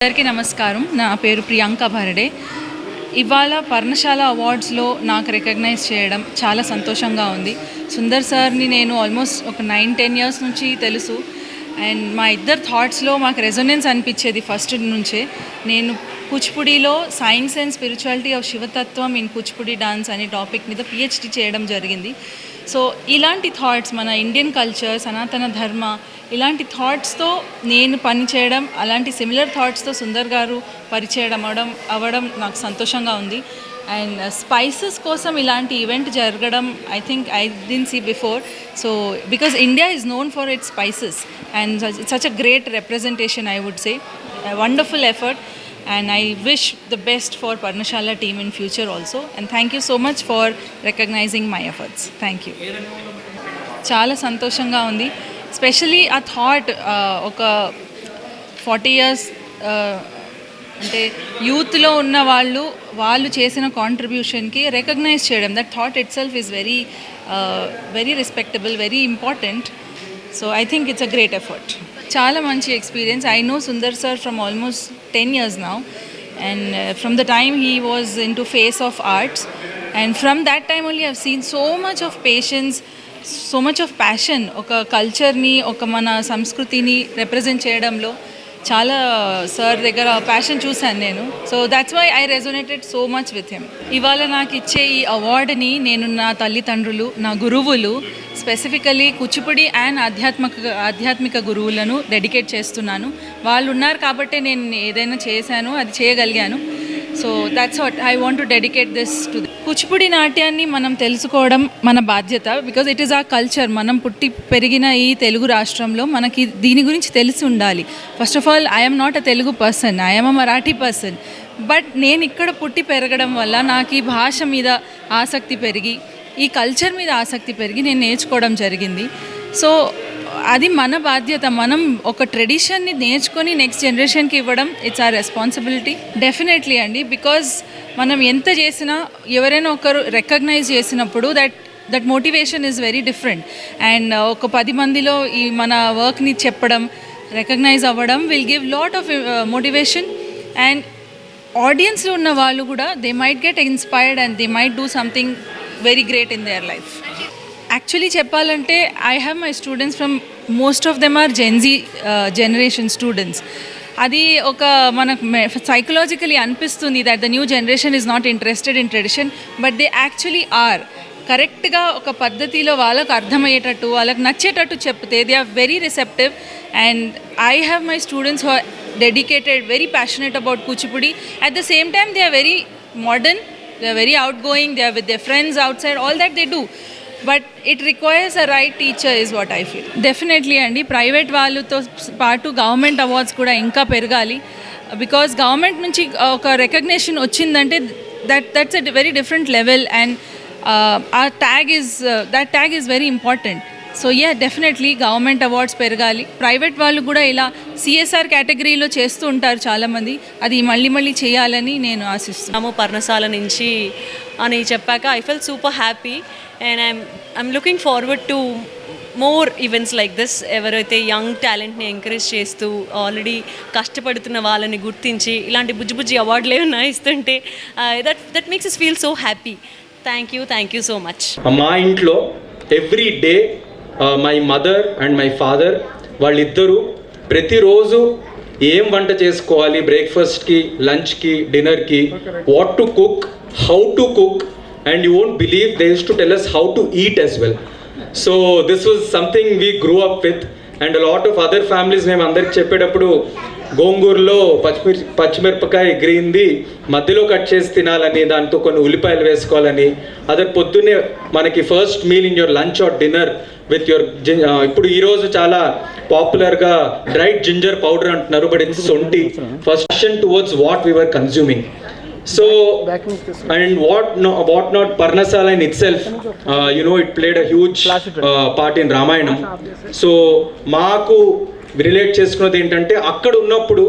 అందరికీ నమస్కారం. నా పేరు ప్రియాంక భరడే. ఇవాళ పర్ణశాల అవార్డ్స్లో నాకు రికగ్నైజ్ చేయడం చాలా సంతోషంగా ఉంది. సుందర్ సార్ని నేను ఆల్మోస్ట్ ఒక 9-10 ఇయర్స్ నుంచి తెలుసు. అండ్ మా ఇద్దరు థాట్స్లో మాకు రెజొనెన్స్ అనిపించేది ఫస్ట్ నుంచే. నేను కూచిపూడిలో సైన్స్ అండ్ స్పిరిచువాలిటీ ఆఫ్ శివతత్వం ఇన్ కూచిపూడి డాన్స్ అనే టాపిక్ మీద PhD చేయడం జరిగింది. సో ఇలాంటి థాట్స్, మన ఇండియన్ కల్చర్, సనాతన ధర్మ, ఇలాంటి థాట్స్తో నేను పనిచేయడం, అలాంటి సిమిలర్ థాట్స్తో సుందర్ గారు పరిచయం అవ్వడం నాకు సంతోషంగా ఉంది. అండ్ స్పైసెస్ కోసం ఇలాంటి ఈవెంట్ జరగడం I think I didn't see before. So because India is known for its spices and such a great representation, I would say wonderful effort. And I wish the best for Parnashala team in future also, and thank you so much for recognizing my efforts. Thank you. చాలా సంతోషంగా ఉంది. Especially ఆ thought ఒక 40 years అంటే యూత్లో ఉన్న వాళ్ళు చేసిన కాంట్రిబ్యూషన్కి రికగ్నైజ్ చేయడం, that thought it self is very respectable, very important. So I think it's a great effort. చాలా మంచి experience. I know Sundar sir from almost 10 years now, and from the time he was into face of arts, and from that time only I've seen so much of patience, so much of passion. ఒక కల్చర్ని, ఒక మన సంస్కృతిని represent చేయడంలో చాలా sir దగ్గర passion చూశాను నేను. So that's why I resonated so much with him. ఇవాళ నాకు ఇచ్చే ఈ అవార్డుని నేను నా తల్లిదండ్రులు, నా గురువులు, స్పెసిఫికలీ కూచిపూడి అండ్ ఆధ్యాత్మిక గురువులను డెడికేట్ చేస్తున్నాను. వాళ్ళు ఉన్నారు కాబట్టి నేను ఏదైనా చేశాను, అది చేయగలిగాను. So that's what I want to dedicate this to. Kuchipudi నాట్యాన్ని మనం తెలుసుకోవడం మన బాధ్యత, because it is a culture. మనం పుట్టి పెరిగిన ఈ తెలుగు రాష్ట్రంలో మనకి దీని గురించి తెలిసి ఉండాలి. First of all, I'm not a Telugu person, I'm a Marathi person. But నేను ఇక్కడ పుట్టి పెరగడం వల్ల నాకు ఈ భాష మీద ఆసక్తి పెరిగి, ఈ కల్చర్ మీద ఆసక్తి పెరిగి నేను నేర్చుకోవడం జరిగింది. సో అది మన బాధ్యత. మనం ఒక ట్రెడిషన్ని నేర్చుకొని నెక్స్ట్ జనరేషన్కి ఇవ్వడం ఇట్స్ ఆర్ రెస్పాన్సిబిలిటీ. డెఫినెట్లీ అండి, బికాజ్ మనం ఎంత చేసినా ఎవరైనా ఒకరు రికగ్నైజ్ చేసినప్పుడు that motivation is very different. And ఒక 10 మందిలో ఈ మన వర్క్ని చెప్పడం, రికగ్నైజ్ అవ్వడం will give lot of motivation. And ఆడియన్స్లో ఉన్న వాళ్ళు కూడా they might get inspired and they might do something very great in their life. Actually చెప్పాలంటే I have my students from most of them are Gen Z generation students. అది ఒక మనకు psychologically అనిపిస్తుంది that the new generation is not interested in tradition, but they actually are. కరెక్ట్గా ఒక పద్ధతిలో వాళ్ళకు అర్థమయ్యేటట్టు, వాళ్ళకి నచ్చేటట్టు చెప్తే they are very receptive. And I have my students who are dedicated, very passionate about Kuchipudi. At the same time, they are very modern, they are very outgoing, they are with their friends outside, all that they do. But it requires a right teacher is what I feel. Definitely అండి, private వాళ్ళతో పాటు government awards కూడా ఇంకా పెరగాలి. Because government నుంచి ఒక recognition వచ్చిందంటే that's a very different level, and our tag is very important. So definitely government awards పెరగాలి. ప్రైవేట్ వాళ్ళు కూడా ఇలా CSR కేటగిరీలో చేస్తూ ఉంటారు చాలామంది, అది మళ్ళీ చేయాలని నేను ఆశిస్తున్నాము. పర్ణశాల నుంచి అని చెప్పాక I fell super happy and I'm looking forward to more events like this. ఎవరైతే యంగ్ టాలెంట్ని ఎంకరేజ్ చేస్తూ ఆల్రెడీ కష్టపడుతున్న వాళ్ళని గుర్తించి ఇలాంటి బుజ్జి అవార్డులు ఏమన్నా ఇస్తుంటే that makes us feel so happy. Thank you so much. మా ఇంట్లో every day my mother and my father వాళ్ళిద్దరూ ప్రతిరోజు ఏం వంట చేసుకోవాలి, బ్రేక్ఫాస్ట్కి, లంచ్కి, డిన్నర్కి, what to cook, how to cook, and you won't believe they use to tell us how to eat as well. So this was something we grew up with, and a lot of other families మేము అందరికి చెప్పేటప్పుడు గోంగూరలో పచ్చిమిరపకాయ గ్రీన్ది మధ్యలో cut చేసి తినాలని, దాంతో కొన్ని ఉల్లిపాయలు వేసుకోవాలని, అదే పొద్దున్నే మనకి first meal in your lunch or dinner with your ఇప్పుడు ఈరోజు చాలా పాపులర్గా డ్రైడ్ జింజర్ పౌడర్ అంటున్నారు, బట్ ఇట్స్ సొంటి first towards what we were consuming. So and what not Parnashala in itself, it played a huge part in Ramayanam. So maaku relate చేసుకున్నది ఏంటంటే అక్కడ ఉన్నప్పుడు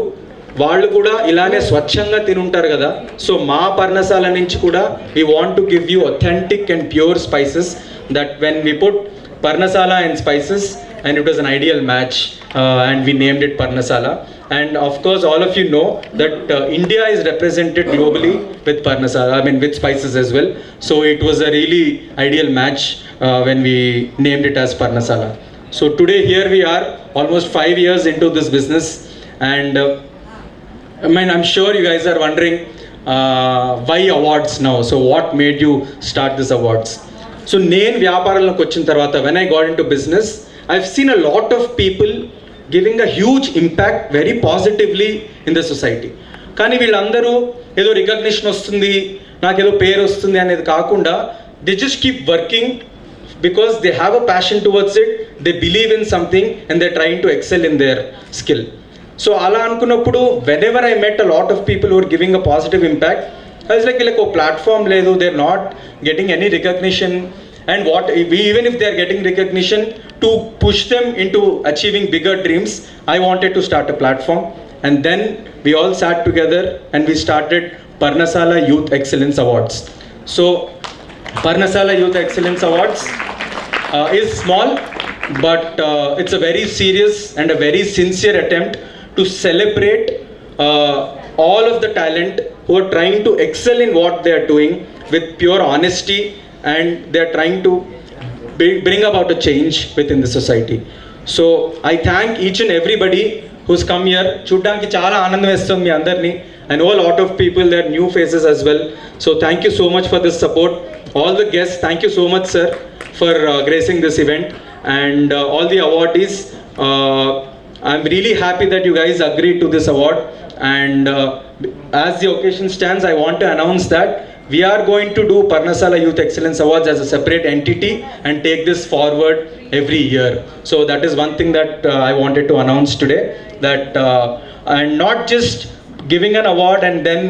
వాళ్ళు కూడా ఇలానే స్వచ్ఛంగా తినుంటారు కదా. సో మా పర్ణశాల నుంచి కూడా we want to give you authentic and pure spices, that when we put Parnashala and spices, and it was an ideal match, and we named it Parnasala. And of course, all of you know that India is represented globally with Parnasala, I mean with spices as well. So it was a really ideal match when we named it as Parnasala. So today here we are, almost 5 years into this business, and I'm sure you guys are wondering why awards now. So what made you start this awards? So నేను వ్యాపారంలోకి వచ్చిన తర్వాత when I got into business, I've seen a lot of people giving a huge impact very positively in the society. కానీ వీళ్ళందరూ ఏదో recognition వస్తుంది, నాకేదో పేరు వస్తుంది అనేది కాకుండా they just keep working because they have a passion towards it, they believe in something and they're trying to excel in their skill. So అలా అనుకున్నప్పుడు whenever I met a lot of people who are giving a positive impact, I was like వీళ్ళకి ఒక platform లేదు, they're not getting any recognition, and what even if they're getting recognition, to push them into achieving bigger dreams, I wanted to start a platform. And then we all sat together and we started Parnasala Youth Excellence Awards. So Parnasala Youth Excellence Awards is small, but it's a very serious and a very sincere attempt to celebrate all of the talent who are trying to excel in what they are doing with pure honesty, and they are trying to bring about a change within the society. So I thank each and everybody who's come here. చూడ్డానికి చాలా ఆనందం వేస్తుంది మీ అందరినీ. I know a lot of people, they are new faces as well. So thank you so much for this support. All the guests, thank you so much sir for gracing this event, and all the awardees. I'm really happy that you guys agreed to this award, and as the occasion stands, I want to announce that we are going to do Parnasala Youth Excellence Awards as a separate entity and take this forward every year. So that is one thing that I wanted to announce today, that and not just giving an award and then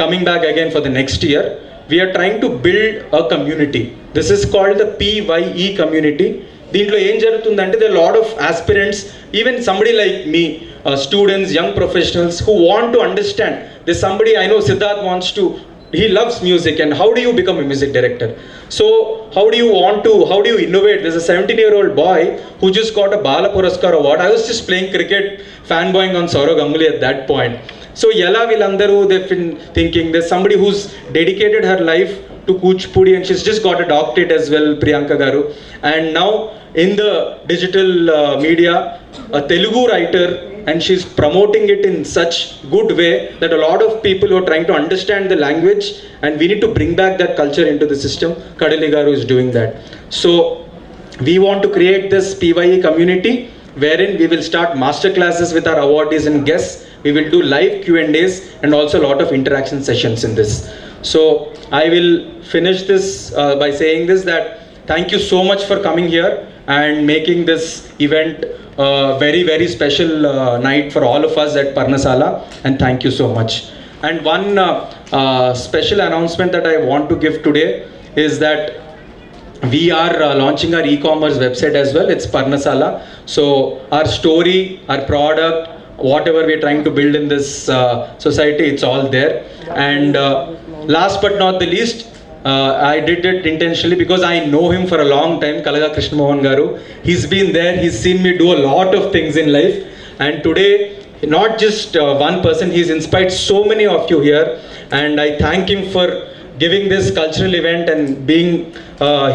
coming back again for the next year. We are trying to build a community. This is called the PYE community. దీంట్లో ఏం జరుగుతుందంటే there are a lot of aspirants, even somebody like me, students, young professionals who want to understand. There's somebody I know, Siddharth, wants to, he loves music, and how do you become a music director? So how do you innovate? There's a 17-year-old boy who just got a Bala Puraskar award. I was just playing cricket, fanboying on Saurav Ganguly at that point. So Yala Villandaru, they've been thinking there's somebody who's dedicated her life to Kuchipudi, and she's just got a doctorate as well, Priyanka Garu. And now in the digital media, a Telugu writer, and she's promoting it in such good way that a lot of people who are trying to understand the language, and we need to bring back that culture into the system. Kadali Garu is doing that. So we want to create this PYE community wherein we will start master classes with our awardees and guests. We will do live Q&As and also a lot of interaction sessions in this. So I will finish this by saying this, that thank you so much for coming here and making this event very, very special night for all of us at Parnasala, and thank you so much. And one special announcement that I want to give today is that we are launching our e-commerce website as well. It's Parnasala. So our story, our product, whatever we're trying to build in this society, it's all there. And last but not the least, I did it intentionally because I know him for a long time, Kalaga Krishna Mohan Garu. He's been there, he's seen me do a lot of things in life, and today not just one person, he's inspired so many of you here, and I thank him for giving this cultural event and being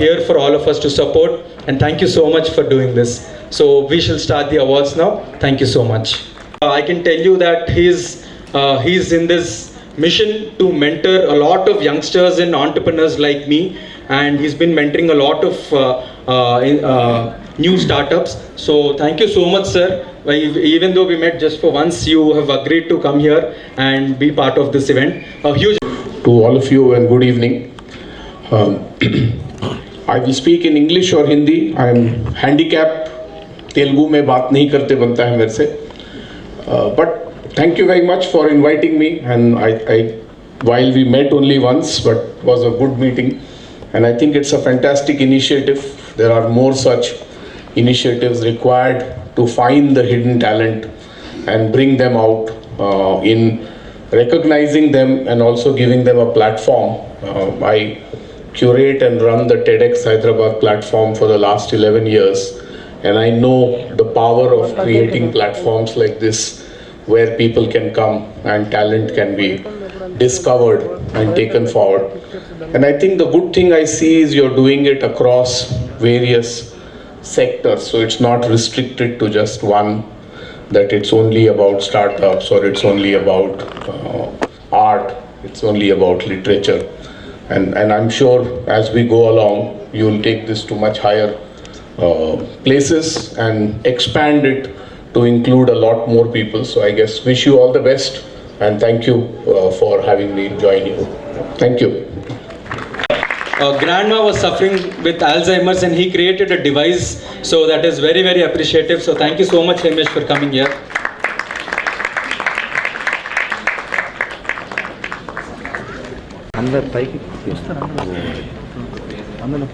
here for all of us to support, and thank you so much for doing this. So we shall start the awards now. Thank you so much. I can tell you that he's in this mission to mentor a lot of youngsters and entrepreneurs like me, and he's been mentoring a lot of new startups. So thank you so much sir. Even though we met just for once, you have agreed to come here and be part of this event. A huge to all of you and good evening. I will speak in English or Hindi. I am handicapped. Telugu में बात नहीं करते बनता है मेरे से. But thank you very much for inviting me, and while we met only once, but it was a good meeting, and I think it's a fantastic initiative. There are more such initiatives required to find the hidden talent and bring them out in recognizing them and also giving them a platform. I curate and run the TEDx Hyderabad platform for the last 11 years, And I know the power of creating platforms like this where people can come and talent can be discovered and taken forward. And I think the good thing I see is you're doing it across various sectors. So it's not restricted to just one, that it's only about startups or it's only about art, it's only about literature. And I'm sure as we go along, you'll take this to much higher places and expand it to include a lot more people. So I guess wish you all the best and thank you for having me join you. Thank you. Grandma was suffering with Alzheimer's and he created a device, so that is very, very appreciative. So thank you so much, Ramesh, for coming here. అందరు పైకి తీస్తారు అందరూ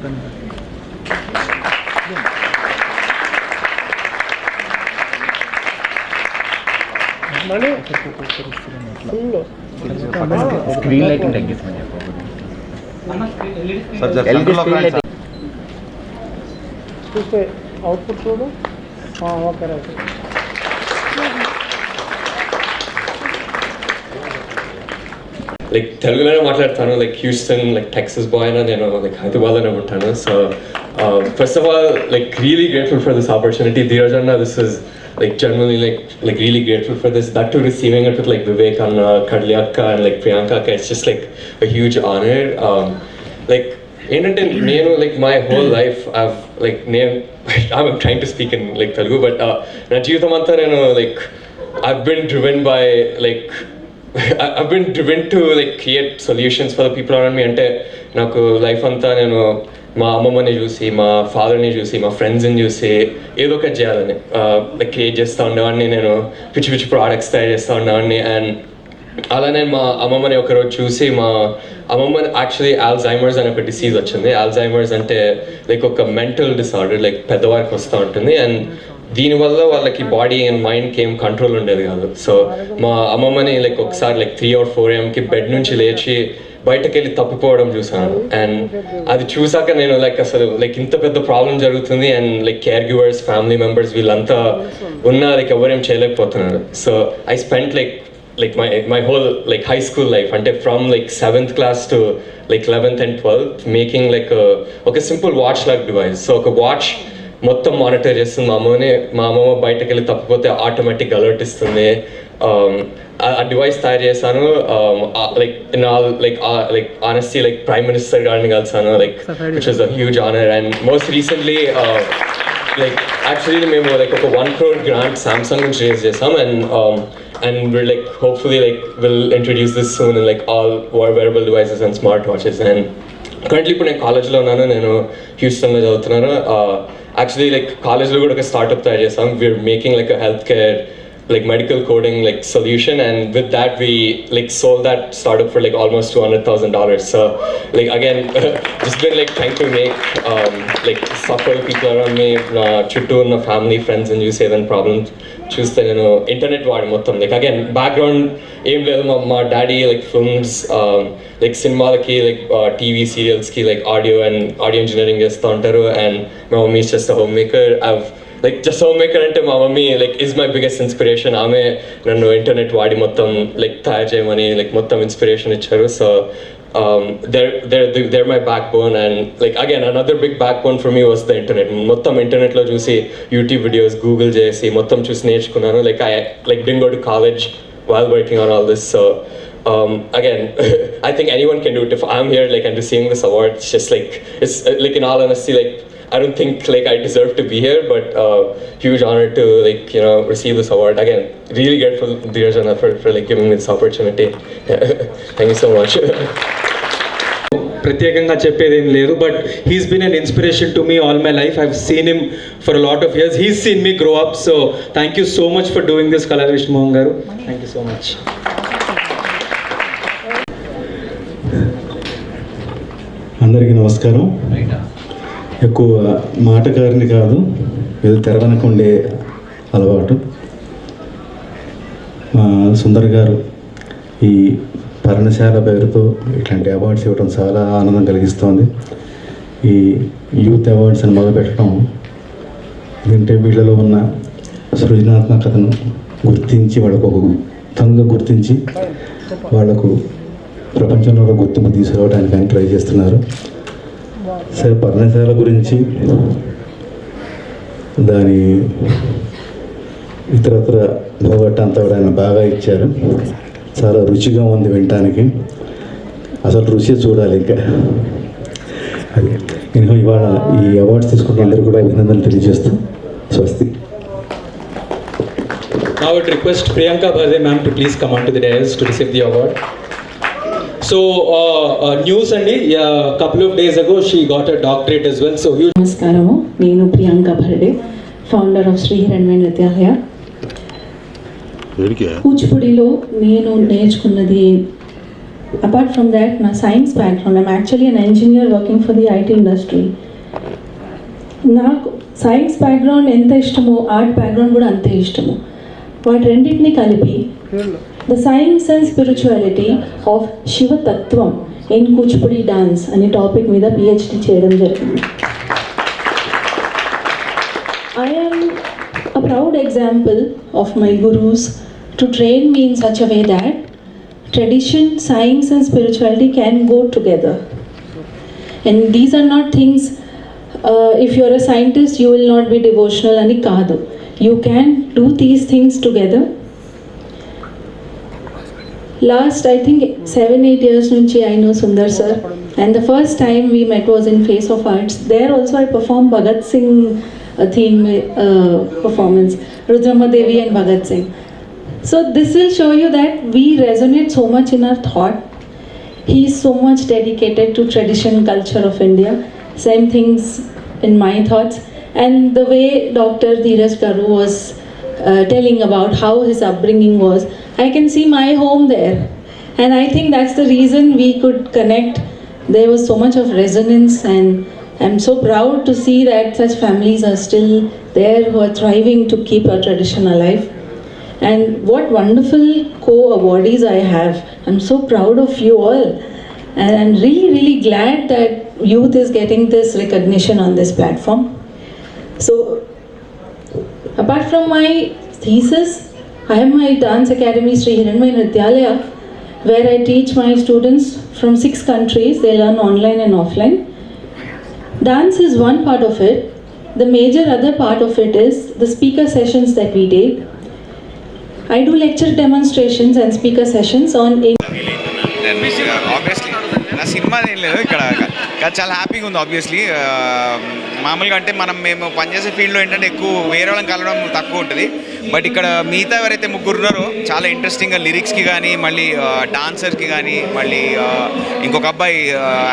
screen lighting తగ్గిస్తాను చూస్తే output చూడు okay right like తెలుగులోనే మాట్లాడతాను, like Houston like Texas boy అయినా నేను లైక్ హైదరాబాద్లోనే ఉంటాను. So first of all like really grateful for this opportunity. Dheeraj అన్న, this is like genuinely like really grateful for this, that too receiving it with like Vivek Anna, Kadli Akka and like Priyanka Akka. It's just like a huge honor. Like నేను like my whole life I've like I'm trying to speak in like Telugu, but నా జీవితం అంతా నేను like I've been driven by like I've been driven to like create solutions for the people around me. అంటే నాకు life అంతా నేను మా అమ్మమ్మని చూసి, మా ఫాదర్ని చూసి, మా ఫ్రెండ్స్ని చూసి ఏదో ఒకటి చేయాలని లైక్ క్రియేట్ చేస్తూ ఉండేవాడిని. నేను పిచ్చి పిచ్చి ప్రోడక్ట్స్ తయారు చేస్తూ ఉండేవాడిని. అండ్ అలానే మా అమ్మమ్మని ఒకరోజు చూసి, మా అమ్మమ్మ యాక్చువల్లీ ఆల్జైమర్స్ అనే ఒక డిసీజ్ వచ్చింది. ఆల్జైమర్స్ అంటే లైక్ ఒక మెంటల్ డిసార్డర్, లైక్ పెద్దవారికి వస్తూ ఉంటుంది. అండ్ దీనివల్ల వాళ్ళకి బాడీ అండ్ మైండ్కి ఏం కంట్రోల్ ఉండేది కాదు. సో మా అమ్మమ్మని లైక్ ఒకసారి లైక్ 3 or 4 AM బెడ్ నుంచి లేచి బయటకు వెళ్ళి తప్పిపోవడం చూసాను. అండ్ అది చూసాక నేను లైక్ అసలు లైక్ ఇంత పెద్ద ప్రాబ్లం జరుగుతుంది and like care givers, family members వీళ్ళంతా ఉన్నా లైక్ ఎవరేం చేయలేకపోతున్నారు. So I spent like my whole like high school life, ante from like 7th class to like 11th and 12th making like a simple watch like device. So oka watch మొత్తం monitor చేస్తుంది మా అమ్మమ్మ బయటకు వెళ్ళి తప్పిపోతే automatic alert ఇస్తుంది. ఆ device తయారు చేశాను. Like honestly like prime minister గారిని కలిసాను, like which is a huge honour. And most recently like actually మేము లైక్ ఒక 1 crore గ్రాంట్ సామ్సంగ్ నుంచి రేజ్ చేసాం. And we're like hopefully like we'll introduce this soon in like all wearable devices and smart watches. And currently ఇప్పుడు నేను కాలేజ్లో ఉన్నాను, నేను హ్యూస్టన్లో చదువుతున్నాను. యాక్చువల్లీ లైక్ కాలేజ్లో కూడా ఒక స్టార్ట్అప్ తయారు చేస్తాం. We are making like health care like medical coding like solution, and with that we like sold that startup for like almost $200,000. So like again just been like trying to make like support people around me, chuttu na family friends and use even problems చూస్తే నేను internet వాడి మొత్తం like again background ఏం లేదు. మా daddy like films like సినిమాలకి like TV సీరియల్స్కి like audio engineering చేస్తూ ఉంటారు. అండ్ మా mummy is just home maker. Like just home maker అంటే మా mummy like is my biggest inspiration. ఆమె నన్ను ఇంటర్నెట్ వాడి మొత్తం లైక్ తయారు చేయమని లైక్ మొత్తం ఇన్స్పిరేషన్ ఇచ్చారు. So they're my backbone. And like again another big backbone for me was the internet. మొత్తం ఇంటర్నెట్లో చూసి యూట్యూబ్ వీడియోస్ గూగుల్ చేసి మొత్తం చూసి నేర్చుకున్నాను. Like I didn't go to college while working on all this. So again I think anyone can do it. If I'm here like and receiving this award, it's just like it's like in all honesty like I don't think like I deserve to be here, but huge honor to like you know receive this award. Again really grateful Dheeraj Anna for like giving me this opportunity. Thank you so much. ప్రత్యేకంగా చెప్పేది ఏం లేదు, but he's been an inspiration to me all my life. I have seen him for a lot of years. He's seen me grow up. So thank you so much for doing this Kala Vishnumohan garu. Thank you so much. అందరికీ నమస్కారం. ఎక్కువ మాటకారిని కాదు, ఏదో తెర వెనక ఉండే అలవాటు. సుందర్ గారు ఈ పర్ణశాల పేరుతో ఇట్లాంటి అవార్డ్స్ ఇవ్వడం చాలా ఆనందం కలిగిస్తోంది. ఈ యూత్ అవార్డ్స్ అని మొదలుపెట్టడం ఎందుకంటే వీళ్ళలో ఉన్న సృజనాత్మకతను గుర్తించి వాళ్ళకు ఒక తనుగా గుర్తించి వాళ్లకు ప్రపంచంలో గుర్తింపు తీసుకురావడానికి ఆయన ట్రై చేస్తున్నారు. సరే, పర్ణశాల గురించి దాని ఇతరత్ర భోగట్ట అంతా కూడా ఆయన బాగా ఇచ్చారు. చాలా రుచిగా ఉంది వినటానికి, అసలు రుచి చూడాలి ఇంకా. నేను ఇవాళ ఈ అవార్డ్స్ తీసుకున్న అందరూ కూడా అభినందనలు తెలియజేస్తూ స్వస్తి. Now I would request Priyanka Bharde ma'am to please come onto the dais to receive the award. So news and a couple of days ago she got a doctorate as well. So huge. నమస్కారము, నేను Priyanka భర్డే, founder of Shri హిరణ్మయ Nrityalaya. కూచిపూడిలో నేను నేర్చుకున్నది, apart from that నా science background, I'm actually an engineer working for the IT industry. నాకు science background ఎంత ఇష్టమో art background కూడా అంతే ఇష్టము. వాటి రెండింటిని కలిపి the science and spirituality of శివతత్వం ఇన్ కూచిపూడి డాన్స్ అనే టాపిక్ మీద పిహెచ్డి చేయడం జరిగింది. I am a proud example of my gurus to train me in such a way that tradition, science and spirituality can go together. And these are not things, if you are a scientist you will not be devotional ani kaadu. You can do these things together. Last I think 7-8 years nunchi I know Sundar sir, and the first time we met was in Face of Arts. There also I performed Bhagat Singh theme performance, Rudrama Devi and Bhagat Singh. So this will show you that we resonate so much in our thought. He is so much dedicated to tradition, culture of India. Same things in my thoughts. And the way Dr. Dheeraj Garu was telling about how his upbringing was, I can see my home there. And I think that's the reason we could connect. There was so much of resonance, and I'm so proud to see that such families are still there who are thriving to keep our tradition alive. And what wonderful co-awardees I have. I'm so proud of you all. And I'm really, really glad that youth is getting this recognition on this platform. So, apart from my thesis, I have my dance academy, Sri Hiranmaya Nrityalaya, where I teach my students from 6 countries. They learn online and offline. Dance is one part of it. The major other part of it is the speaker sessions that we take. I do lecture demonstrations and speaker sessions on obviously నా cinema ఏం లేదు ఇక్కడ, చాలా హ్యాపీగా ఉంది. Obviously మామూలుగా అంటే మేము పనిచేసే ఫీల్డ్లో ఏంటంటే ఎక్కువ వేరే వాళ్ళని కలవడం తక్కువ ఉంటుంది. బట్ ఇక్కడ మిగతా ఎవరైతే ముగ్గురు ఉన్నారో చాలా ఇంట్రెస్టింగ్గా లిరిక్స్కి కానీ, మళ్ళీ డాన్సర్స్కి కానీ, మళ్ళీ ఇంకొక అబ్బాయి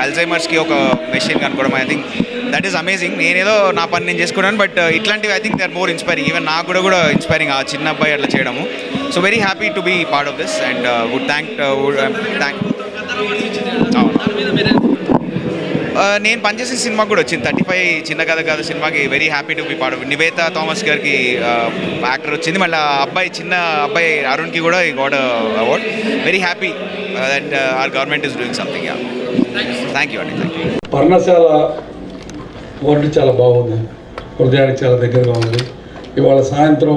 అల్జైమర్స్కి ఒక మెషిన్ కనుక్కోవడం, I think that is amazing. నేనేదో నా పని నేను చేసుకున్నాను, బట్ ఇట్లాంటివి I think they are more inspiring. Even నాకు కూడా ఇన్స్పైరింగ్ ఆ చిన్న అబ్బాయి అట్లా చేయడము. So very happy to be part of this and would thank నేను పనిచేసిన సినిమాకి కూడా వచ్చింది 35 చిన్న కథ కాదు సినిమాకి. Very happy to be part of. Nivetha Thomas గారికి యాక్టర్ వచ్చింది. మళ్ళీ చిన్న అబ్బాయి అరుణ్కి కూడా ఈ గోడ్ award. Very happy that our government is doing something. Thank you అండి. Thank you. పర్ణశాల వంట చాలా బాగుంది, హృదయానికి చాలా దగ్గరగా ఉంది. ఇవాళ సాయంత్రం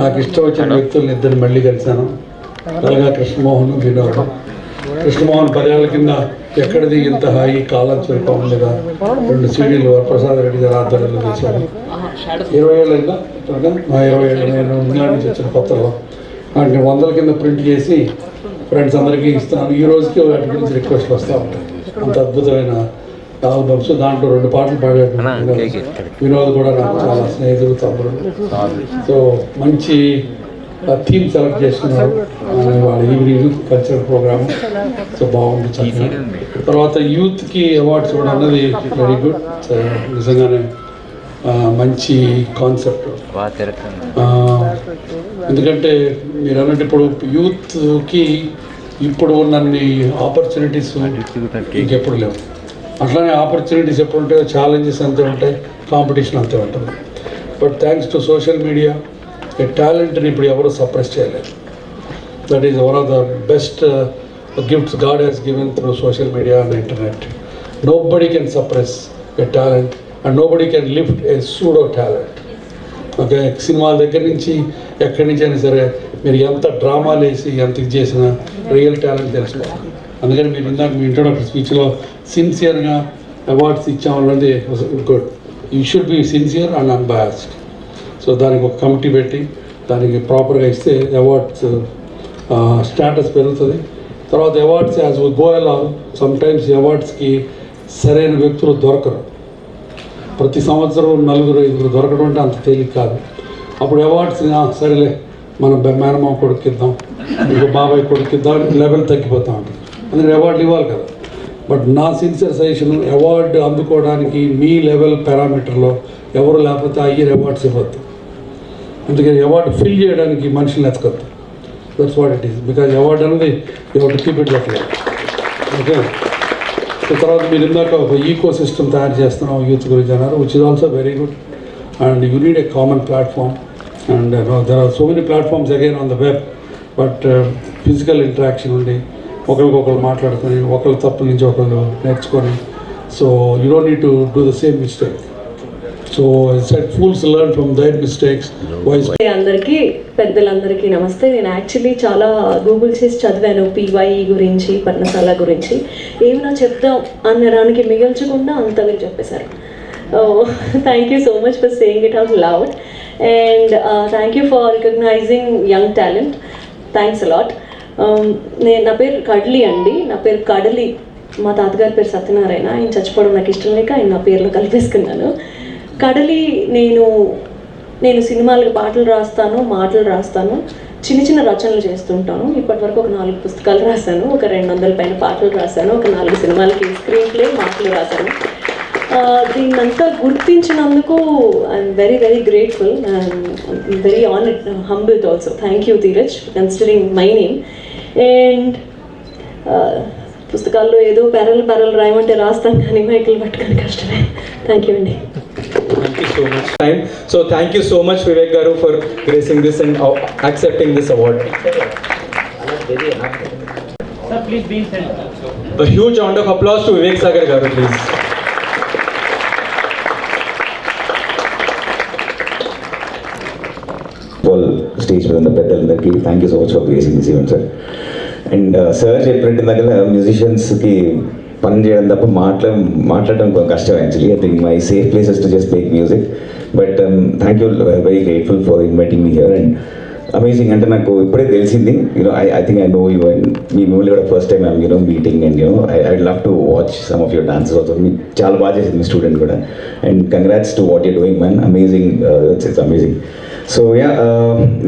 నాకు ఇష్టం వచ్చిన వ్యక్తులను ఇద్దరు మళ్ళీ కలిశాను. అలాగా కృష్ణమోహన్, వినోద్. కృష్ణమోహన్ 10 ఏళ్ల కింద ఎక్కడిది ఇంత హాయి కాలం చురుకం లేదా 2 సీడీలు వరప్రసాద్ రెడ్డి గారు ఆధ్వర్యంలో చేశారు. 20 ఏళ్ళైందా? 20 ఏళ్ళు. నేను ఇంగ్లాండ్ నుంచి వచ్చిన కొత్తలో వాటిని 100 కింద ప్రింట్ చేసి ఫ్రెండ్స్ అందరికీ ఇస్తున్నాను. ఈ రోజుకి వాటి గురించి రిక్వెస్ట్లు వస్తూ ఉంటాయి. అంత అద్భుతమైన ఆల్బమ్స్. దాంట్లో 2 పాటలు పాడాడు వినోద్ కూడా నాకు చాలా స్నేహితుడు, తమ్ముడు. సో మంచి థీమ్ సెలెక్ట్ చేసుకున్నారు వాళ్ళ ఈవినింగ్ కల్చరల్ ప్రోగ్రామ్. సో బాగుంది చక్కగా. తర్వాత యూత్కి అవార్డ్స్ కూడా అన్నది వెరీ గుడ్. నిజంగానే మంచి కాన్సెప్ట్. ఎందుకంటే మీరు అన్నట్టు ఇప్పుడు యూత్కి ఇప్పుడు ఉన్నన్ని ఆపర్చునిటీస్ ఇంకెప్పుడు లేవు. అట్లానే ఆపర్చునిటీస్ ఎప్పుడు ఉంటాయో ఛాలెంజెస్ అంతే ఉంటాయి, కాంపిటీషన్ అంతే ఉంటుంది. But thanks to social media ఈ టాలెంట్ని ఇప్పుడు ఎవరు సప్రెస్ చేయలేరు. That is one of the best gifts God has given through social media and internet. Nobody can suppress a talent and nobody can lift A pseudo talent. Okay, సినిమాల దగ్గర నుంచి ఎక్కడి నుంచి అయినా సరే మీరు ఎంత డ్రామాలు వేసి ఎంత ఇది చేసినా రియల్ టాలెంట్ తెలుసుకోవాలి. అందుకని మీరు ఇందాక మీ ఇంట్రొడక్షన్ స్పీచ్లో సిన్సియర్గా అవార్డ్స్ ఇచ్చామన్నది good. You should be sincere and unbiased. So దానికి ఒక కమిటీ పెట్టి దానికి ప్రాపర్గా ఇస్తే అవార్డ్స్ స్టేటస్ పెరుగుతుంది. తర్వాత awards as we go along sometimes అవార్డ్స్కి సరైన వ్యక్తులు దొరకరు. ప్రతి సంవత్సరం 4-5 దొరకడం అంటే అంత తేలిక కాదు. అప్పుడు అవార్డ్స్ సరేలే మన మేనమామ కొడుకిద్దాం, ఇంకో బాబాయ్ కొడుకిద్దాం, లెవెల్ తగ్గిపోతూ ఉంటుంది. అందుకని అవార్డులు ఇవ్వాలి కదా. బట్ నా సిన్సియర్ సజెషన్, అవార్డు అందుకోవడానికి మీ లెవెల్ పారామీటర్లో ఎవరు లేకపోతే ఆ ఇయర్ అవార్డ్స్ ఇవ్వద్దు. అందుకని అవార్డు ఫిల్ చేయడానికి మనుషులు ఎతకద్దు. That's what it is. Because award అనేది you have to keep it that like. Okay, so తర్వాత మీరు ఇందాక ఒక ఈకో సిస్టమ్ తయారు చేస్తున్నాం యూత్ గురించి అన్నారు, which is also very good. And you need a common platform. And there are so many platforms again on the web. But physical interaction ఉండి ఒకరికొకరు మాట్లాడుకొని ఒకరి తప్పుల నుంచి ఒకరు నేర్చుకొని, so you don't need to do the same mistake. So set fools learn from their mistakes. అందరికీ పెద్దలందరికీ నమస్తే. నేను యాక్చువల్లీ చాలా గూగుల్ చేసి చదివాను PYE గురించి, పర్ణశాల గురించి. ఏమైనా చెప్దాం అనడానికి మిగల్చకుండా అంతా మీరు చెప్పేశారు. Thank you so much for saying it out loud. And thank you for recognizing young talent. Thanks a lot. నా పేరు కడలి అండి. నా పేరు కడలి. మా తాతగారి పేరు సత్యనారాయణ. ఆయన చచ్చిపోవడం నాకు ఇష్టం లేక ఆయన నా పేర్లో కలిపేసుకున్నాను. కడలి. నేను సినిమాలకు పాటలు రాస్తాను, మాటలు రాస్తాను, చిన్న చిన్న రచనలు చేస్తుంటాను. ఇప్పటివరకు ఒక 4 పుస్తకాలు రాశాను, ఒక 200 పైన పాటలు రాశాను, ఒక 4 సినిమాలకి స్క్రీన్ ప్లే, మాటలు రాశాను. దీన్నంతా గుర్తించినందుకు I'm very very grateful. I'm very honoured, humbled also. Thank you Dheeraj considering my name. And పుస్తకాల్లో ఏదో పెరలు రాయమంటే రాస్తాను, కానీ మైకులు పట్టుకొని కష్టమే. థ్యాంక్ యూ అండి. Thank you so much. So thank you so much, Vivek Garu, for gracing this and accepting this award. Sir, please be in center. A huge round of applause to Vivek Sagar Garu, please. All stage మీద ఉన్న పెద్దలందరికీ thank you so much for gracing this event sir. And sir చెప్పినట్టు దగ్గర మ్యూజిషియన్స్కి పని చేయడం తప్ప మాట్లాడడం కొంచెం కష్టం actually. I think my safe places to just make music. But thank you, very grateful for inviting me here. And amazing. అంటే నాకు ఇప్పుడే తెలిసింది, I think I know you and మీ మిమ్మల్ని కూడా first time I'm meeting. And I love to watch some of your dances also. మీ చాలా బాగా చేసింది మీ స్టూడెంట్ కూడా. And congrats to what you doing man. Amazing, it's amazing. So yeah,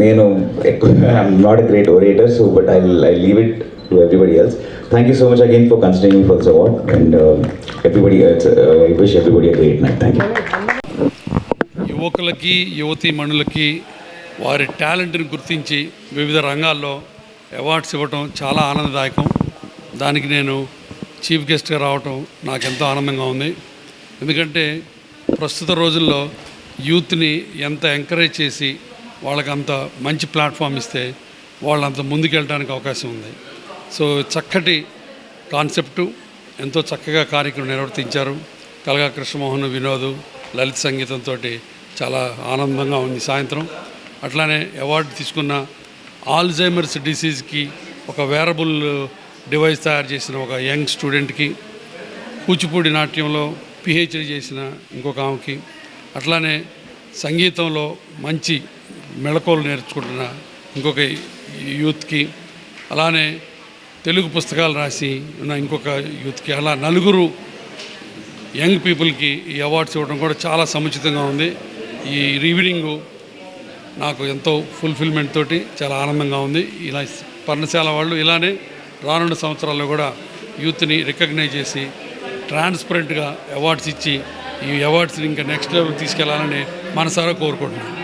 నేను I'm not a great orator, so but I leave it to everybody else. Thank you so much again for considering me for this award, and everybody else, I wish everybody a great night. Thank you. యువకులకి, యువతీ మణులకి వారి టాలెంట్ని గుర్తించి వివిధ రంగాల్లో awards ఇవ్వటం చాలా ఆనందదాయకం. దానికి నేను చీఫ్ గెస్ట్గా రావటం నాకు ఎంతో ఆనందంగా ఉంది. ఎందుకంటే ప్రస్తుత రోజుల్లో యూత్ని ఎంత ఎంకరేజ్ చేసి వాళ్ళకి అంత మంచి ప్లాట్ఫామ్ ఇస్తే వాళ్ళంత ముందుకెళ్ళడానికి అవకాశం ఉంది. సో చక్కటి కాన్సెప్టు, ఎంతో చక్కగా కార్యక్రమం నిర్వర్తించారు. కలగా కృష్ణమోహన్, వినోద్, లలిత సంగీతంతో చాలా ఆనందంగా ఉంది సాయంత్రం. అట్లానే అవార్డు తీసుకున్న ఆల్జైమర్స్ డిసీజ్కి ఒక వేరబుల్ డివైస్ తయారు చేసిన ఒక యంగ్ స్టూడెంట్కి, కూచిపూడి నాట్యంలో PhD చేసిన ఇంకొక ఆమెకి, అట్లానే సంగీతంలో మంచి మెళకువలు నేర్చుకుంటున్న ఇంకొక యూత్కి, అలానే తెలుగు పుస్తకాలు రాసి ఉన్న ఇంకొక యూత్కి, అలా 4 యంగ్ పీపుల్కి ఈ అవార్డ్స్ ఇవ్వడం కూడా చాలా సముచితంగా ఉంది. ఈ ఈవినింగు నాకు ఎంతో ఫుల్ఫిల్మెంట్ తోటి చాలా ఆనందంగా ఉంది. ఇలా పర్ణశాల వాళ్ళు ఇలానే రానున్న సంవత్సరాల్లో కూడా యూత్ని రికగ్నైజ్ చేసి ట్రాన్స్పరెంట్గా అవార్డ్స్ ఇచ్చి ఈ అవార్డ్స్ని ఇంకా నెక్స్ట్ లెవెల్ తీసుకెళ్లాలని మనసారా కోరుకుంటున్నాను.